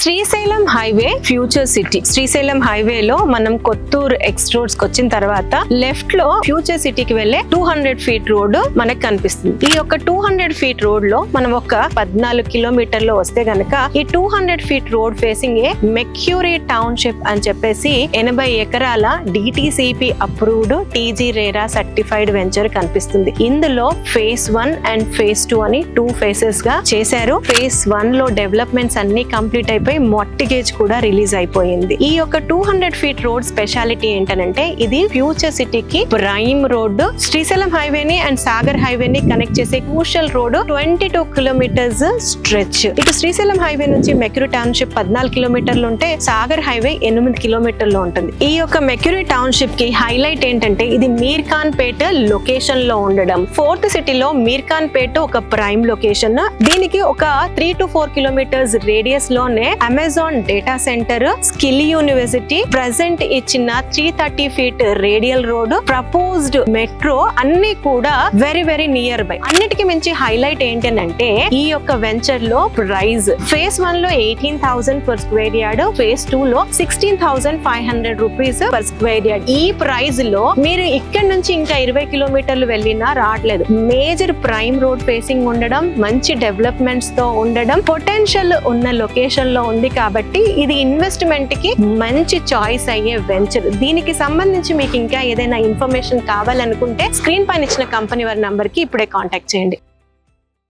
Srisailam highway future city. Srisailam highway లో మనం Kotturu X roads కి వచ్చిన తర్వాత లెఫ్ట్ లో ఫ్యూచర్ సిటీకి వెళ్లే 200 ఫీట్ రోడ్ మనకు కనిపిస్తుంది. ఈ యొక్క 200 ఫీట్ రోడ్ లో మనం ఒక 14 కిలోమీటర్లు వస్తే గనక ఈ 200 ఫీట్ రోడ్ ఫేసింగ్ ఏ మెక్యూరీ టౌన్షిప్ అని చెప్పేసి 80 ఎకరాల DTCP approved TG RERA certified venture కనిపిస్తుంది. ఇందులో ఫేజ్ 1 అండ్ ఫేజ్ 2 అని 2 ఫేసెస్ గా చేశారు. ఫేజ్ 1 లో డెవలప్మెంట్స్ అన్ని కంప్లీట్ అయిపోయి మార్టిగేజ్ కూడా రిలీజ్ అయిపోయింది. ఈ యొక్క 200 ఫీట్ రోడ్ స్పెషాలిటీ ఏంటంటే ఇది ఫ్యూచర్ సిటీకి ప్రైమ్ రోడ్. శ్రీశైలం హైవేని అండ్ సాగర్ హైవేని కనెక్ట్ చేసే క్రూషియల్ రోడ్ 22 కిలోమీటర్స్ స్ట్రెచ్. ఇటు శ్రీశైలం హైవే నుంచి మెక్యూరీ టౌన్షిప్ 14 కిలోమీటర్లు ఉంటే సాగర్ హైవే 8 కిలోమీటర్లు ఉంటుంది. ఈ యొక్క మెక్యూరీ టౌన్షిప్ కి హైలైట్ ఏంటంటే ఇది మీర్ ఖాన్ పేట లొకేషన్ లో ఉండడం. ఫోర్త్ సిటీలో మీర్ ఖాన్ పేట ఒక ప్రైమ్ లొకేషన్. దీనికి ఒక 3 to 4 కిలోమీటర్స్ రేడియస్ లోనే Amazon data centre, skill university, present ఇచ్చిన 330 feet radial road, proposed metro అన్ని కూడా వెరీ వెరీ నియర్ బై. అన్నిటికీ మించి హైలైట్ ఏంటంటే ఈ యొక్క వెంచర్ లో ప్రైస్ ఫేజ్ 1 లో 18,000 పర్ స్క్వేర్ యార్డ్, ఫేజ్ 2 లో 16,500 రూపీస్ పర్ స్క్వేర్ యార్డ్. ఈ ప్రైస్ లో మీరు ఇక్కడ నుంచి ఇంకా 20 కిలోమీటర్లు వెళ్ళినా రావట్లేదు. మేజర్ ప్రైమ్ రోడ్ ఫేసింగ్ ఉండడం, మంచి డెవలప్మెంట్స్ తో ఉండడం, పొటెన్షియల్ ఉన్న లొకేషన్ లో ఉంది కాబట్టి ఇది ఇన్వెస్ట్మెంట్ కి మంచి చాయిస్ అయ్యే వెంచర్. దీనికి సంబంధించి మీకు ఇంకా ఏదైనా ఇన్ఫర్మేషన్ కావాలనుకుంటే స్క్రీన్ పైన ఇచ్చిన కంపెనీ వారి నంబర్ కి ఇప్పుడే కాంటాక్ట్ చేయండి.